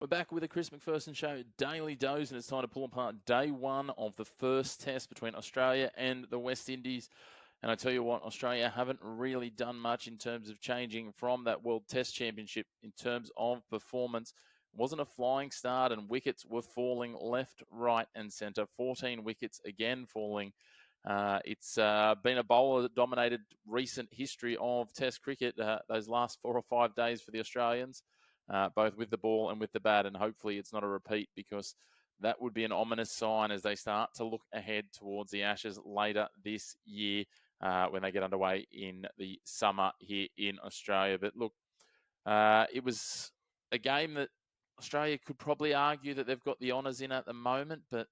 We're back with the Chris McPherson Show Daily Dose, and it's time to pull apart day one of the first test between Australia and the West Indies. And I tell you what, Australia haven't really done much in terms of changing from that World Test Championship in terms of performance. It wasn't a flying start, and wickets were falling left, right, and centre. 14 wickets again falling. It's been a bowler-dominated recent history of Test cricket, those last 4 or 5 days for the Australians. Both with the ball and with the bat, and hopefully it's not a repeat, because that would be an ominous sign as they start to look ahead towards the Ashes later this year when they get underway in the summer here in Australia. But look, it was a game that Australia could probably argue that they've got the honours in at the moment, but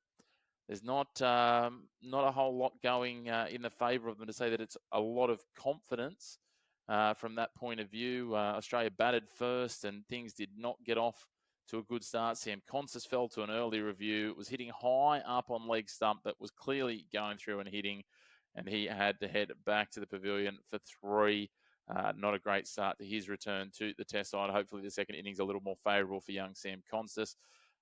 there's not a whole lot going in the favour of them to say that it's a lot of confidence. From that point of view, Australia batted first and things did not get off to a good start. Sam Constas fell to an early review. It was hitting high up on leg stump, but was clearly going through and hitting, and he had to head back to the pavilion for 3. Not a great start to his return to the Test side. Hopefully the second innings a little more favourable for young Sam Constas.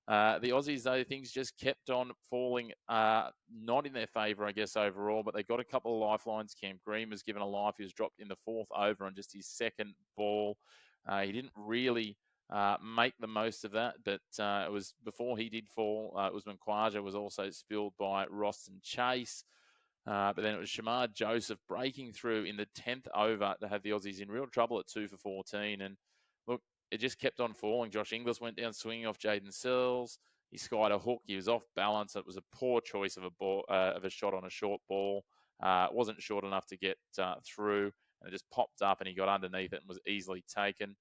The Aussies, though, things just kept on falling, not in their favour, I guess, overall, but they got a couple of lifelines. Cam Green was given a life. He was dropped in the 4th over on just his second ball. He didn't really make the most of that, but it was before he did fall. Usman Khawaja was also spilled by Roston Chase. But then it was Shamar Joseph breaking through in the 10th over to have the Aussies in real trouble at 2 for 14. And look, it just kept on falling. Josh Inglis went down swinging off Jaden Searles. He skied a hook. He was off balance. It was a poor choice of a shot on a short ball. It wasn't short enough to get through, and it just popped up and he got underneath it and was easily taken.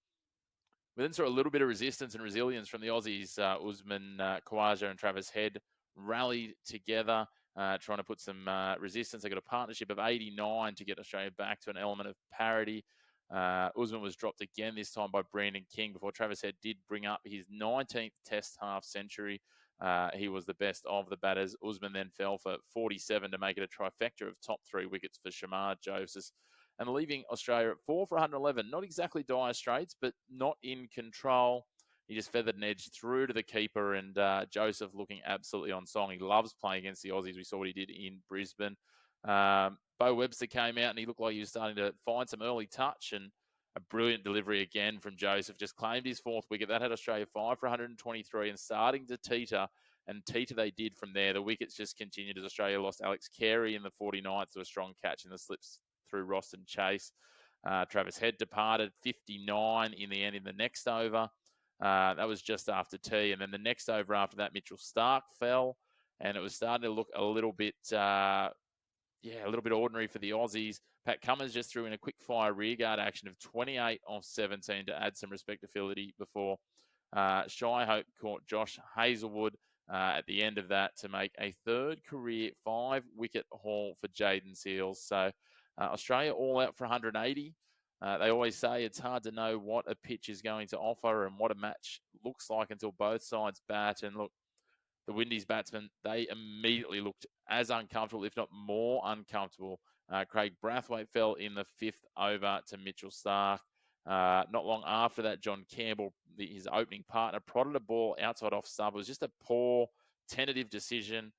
We then saw a little bit of resistance and resilience from the Aussies. Usman Khawaja and Travis Head rallied together, trying to put some resistance. They got a partnership of 89 to get Australia back to an element of parity. Usman was dropped again, this time by Brandon King, before Travis Head did bring up his 19th Test half century. He was the best of the batters. Usman then fell for 47 to make it a trifecta of top 3 wickets for Shamar Joseph, and leaving Australia at 4 for 111. Not exactly dire straits, but not in control. He just feathered an edge through to the keeper, and Joseph looking absolutely on song. He loves playing against the Aussies. We saw what he did in Brisbane. Bo Webster came out and he looked like he was starting to find some early touch, and a brilliant delivery again from Joseph. Just claimed his 4th wicket. That had Australia 5 for 123 and starting to teeter, and teeter they did from there. The wickets just continued as Australia lost Alex Carey in the 49th to a strong catch in the slips through Roston Chase. Travis Head departed 59 in the end in the next over. That was just after tea. And then the next over after that, Mitchell Starc fell, and it was starting to look a little bit ordinary for the Aussies. Pat Cummins just threw in a quick fire rearguard action of 28 off 17 to add some respectability before Shy Hope caught Josh Hazlewood at the end of that to make a 3rd career 5-wicket haul for Jaden Searles. So Australia all out for 180. They always say it's hard to know what a pitch is going to offer and what a match looks like until both sides bat. And look, the Windies batsmen, they immediately looked as uncomfortable, if not more uncomfortable. Craig Brathwaite fell in the 5th over to Mitchell Starc. Not long after that, John Campbell, his opening partner, prodded a ball outside off stump. It was just a poor, tentative decision.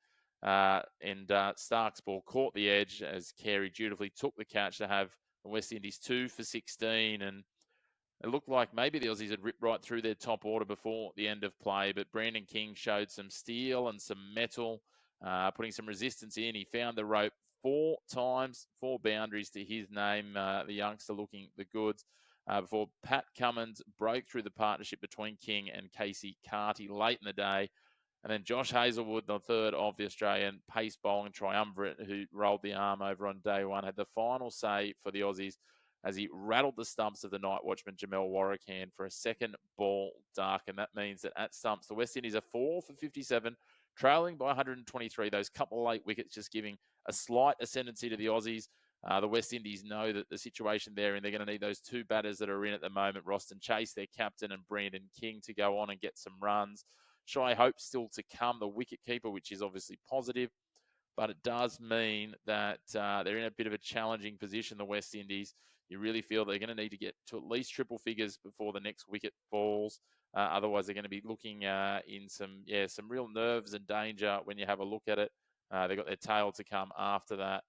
And Stark's ball caught the edge as Carey dutifully took the catch to have the West Indies 2 for 16. And it looked like maybe the Aussies had ripped right through their top order before the end of play, but Brandon King showed some steel and some metal, putting some resistance in. He found the rope 4 times, 4 boundaries to his name, the youngster looking the goods, before Pat Cummins broke through the partnership between King and Casey Carty late in the day. And then Josh Hazlewood, the 3rd of the Australian pace bowling triumvirate, who rolled the arm over on day one, had the final say for the Aussies as he rattled the stumps of the night watchman Jamel Warrican for a 2nd ball duck. And that means that at stumps, the West Indies are 4 for 57, trailing by 123. Those couple of late wickets just giving a slight ascendancy to the Aussies. The West Indies know that the situation they're in, they're going to need those 2 batters that are in at the moment, Roston Chase, their captain, and Brandon King, to go on and get some runs. Shy Hope still to come, the wicket keeper, which is obviously positive. But it does mean that they're in a bit of a challenging position, the West Indies. you really feel they're going to need to get to at least triple figures before the next wicket falls. Otherwise, they're going to be looking in some real nerves and danger when you have a look at it. They've got their tail to come after that.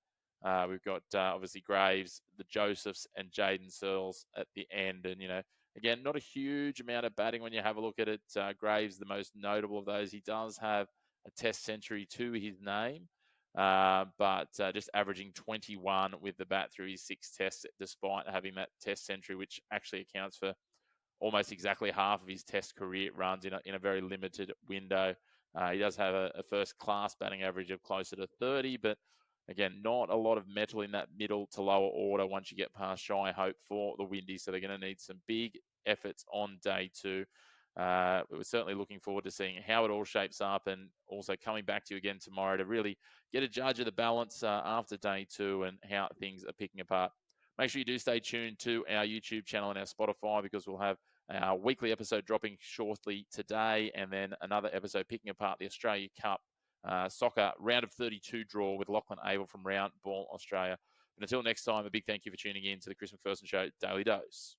We've got obviously Graves, the Josephs, and Jaden Searles at the end. And, again, not a huge amount of batting when you have a look at it. Graves, the most notable of those. He does have a test century to his name, but just averaging 21 with the bat through his 6 tests, despite having that test century, which actually accounts for almost exactly half of his test career runs in a very limited window. He does have a first-class batting average of closer to 30, but again, not a lot of metal in that middle to lower order once you get past Shy Hope for the Windies. So they're going to need some big efforts on day 2. We're certainly looking forward to seeing how it all shapes up, and also coming back to you again tomorrow to really get a judge of the balance after day 2 and how things are picking apart. Make sure you do stay tuned to our YouTube channel and our Spotify, because we'll have our weekly episode dropping shortly today, and then another episode picking apart the Australia Cup soccer round of 32 draw with Lachlan Abel from Round Ball Australia. But until next time, a big thank you for tuning in to the Chris McPherson Show Daily Dose.